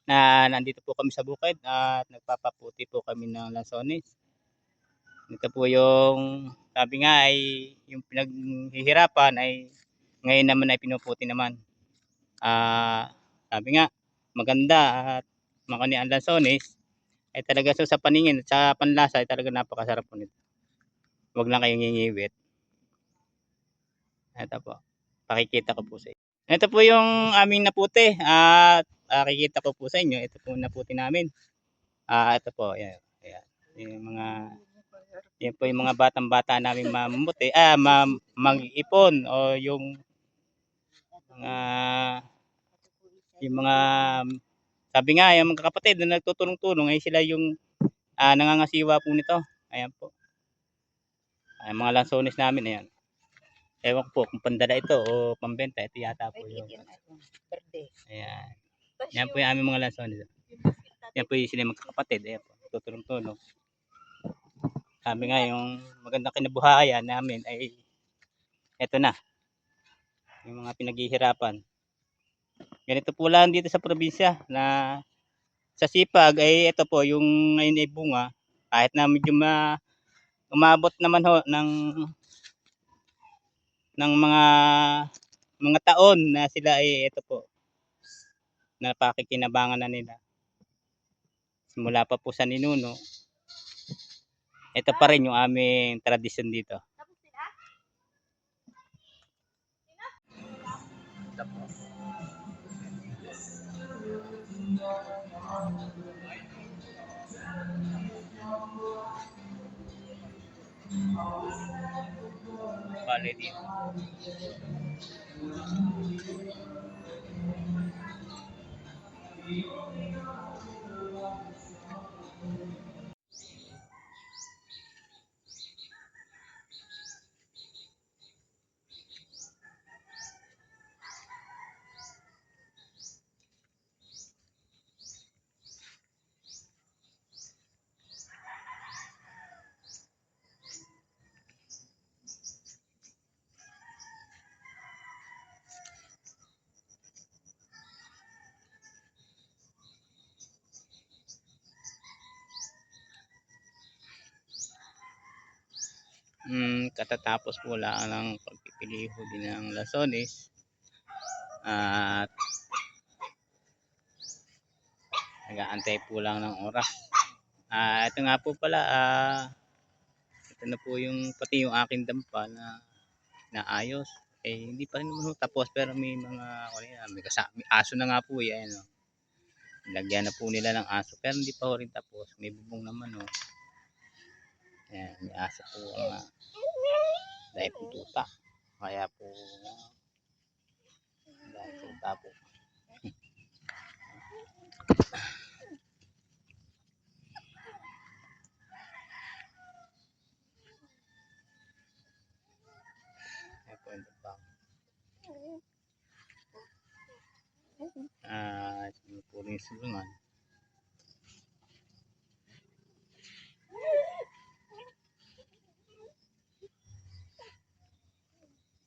na nandito po kami sa bukid at nagpapaputi po kami ng lansones. Ito po yung sabi nga ay yung pinaghihirapan ay ngayon naman ay pinuputi naman. Sabi nga maganda at makani ang lansones ay talaga sa paningin at sa panlasa ay talaga napakasarap po nito. Huwag lang kayong ngingiwit. Ito po. Pakikita ko po sa inyo. Ito po yung aming naputi at kikita ko po sa inyo. Ito po naputi namin. Ito po. Yan. Ayan. Yan po yung mga batang-bata namin mamuti. Mag-ipon o yung mga sabi nga yung mga kapatid na nagtutulong-tulong ay sila yung nangangasiwa po nito. Ayan po. Ay, mga lansones namin. Ayan. Ewan ko po kung pandala ito o pambenta. Ito yata po yung ayan. Yan po yung aming mga lansones. Yan po yung sila magkakapatid. Ayan po. Tutulong-tulong. Sabi nga yung magandang kinabuhayan namin ay eto na. Yung mga pinaghihirapan. Ganito po lang dito sa probinsya na sa sipag ay ito po yung ngayon ay bunga. Kahit na medyo umabot naman ho ng mga taon na sila ay ito po napakikinabangan na nila. Simula pa po sa ninuno. Ito pa rin yung aming tradisyon dito. Bale dito. Katatapos po lang ng pagpipiliho din ng lansones at nag-aantay po lang ng oras. Ito nga po pala, ito na po yung pati yung aking dampa na naayos. Hindi pa rin naman tapos pero may mga may aso na nga po yan. Lagyan na po nila ng aso pero hindi pa rin tapos. May bubong naman Ayan, may aso po dahil po tuta. Kaya po dahil tuta po. Ayan po yung dampa. Ito po rin yung sulungan.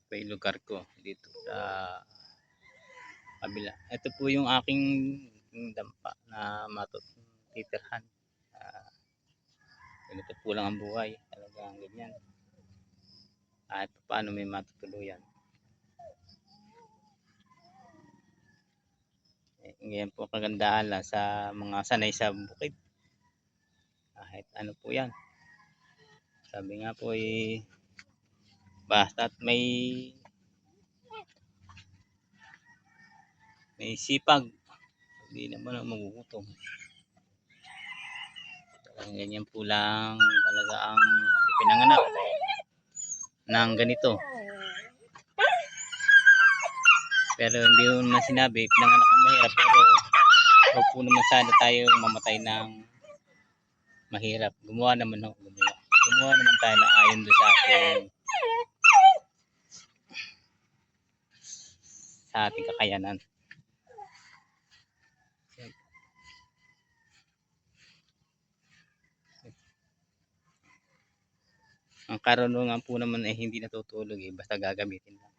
Ito yung lugar ko dito sa kabila. Ito po yung aking dampa na titirhan. Ganito po lang ang buhay. Talagang ganyan. At paano may matutuluyan. Ngayon po kagandahan lang sa mga sanay sa bukid. Kahit ano po yan. Sabi nga po basta't may sipag. Hindi naman ang magugutom. Ganyan po lang talaga ang pinanganak ng ganito. Pero hindi mo naman sinabi pinanganak ang mahirap, pero huwag po naman sana tayo mamatay ng mahirap. Gumawa naman tayo na ayon doon sa ating kakayanan. Ang karunungan po naman ay hindi natutulog basta gagamitin lang.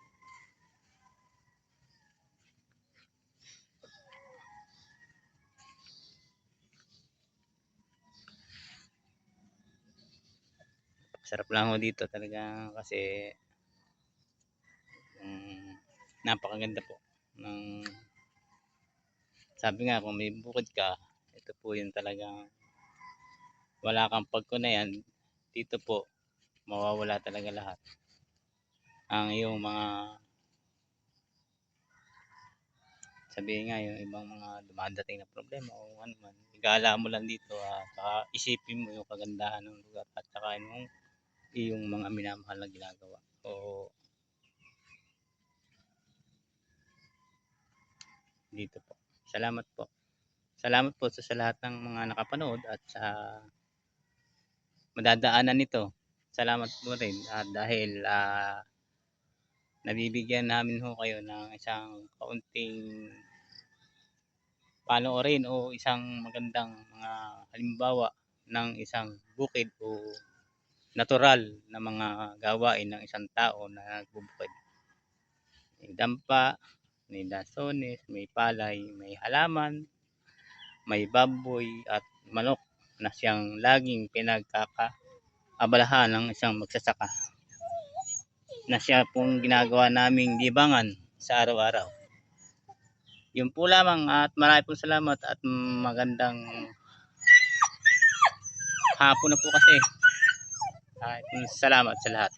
Sarap lang ho dito talaga kasi napakaganda po ng, sabi nga kung may bukid ka, ito po yung talagang wala kang pagkunayan dito po, mawawala talaga lahat ang iyong mga, sabihin nga yung ibang mga dumadating na problema o ano man, igala mo lang dito at saka isipin mo yung kagandahan ng lugar at saka yung iyong mga minamahal na ginagawa. So dito po, salamat po, salamat po sa lahat ng mga nakapanood at sa madadaanan nito. Salamat po rin at dahil nabibigyan namin ho kayo ng isang kaunting panoorin o isang magandang mga halimbawa ng isang bukid o natural na mga gawain ng isang tao na nagbubukid. May dampa, may lasones, may palay, may halaman, may baboy at manok na siyang laging pinagkakaabalahan ng isang magsasaka, na siya pong ginagawa naming libangan sa araw-araw. Yun po lamang at marami pong salamat at magandang hapon na po kasi. Salamat sa lahat.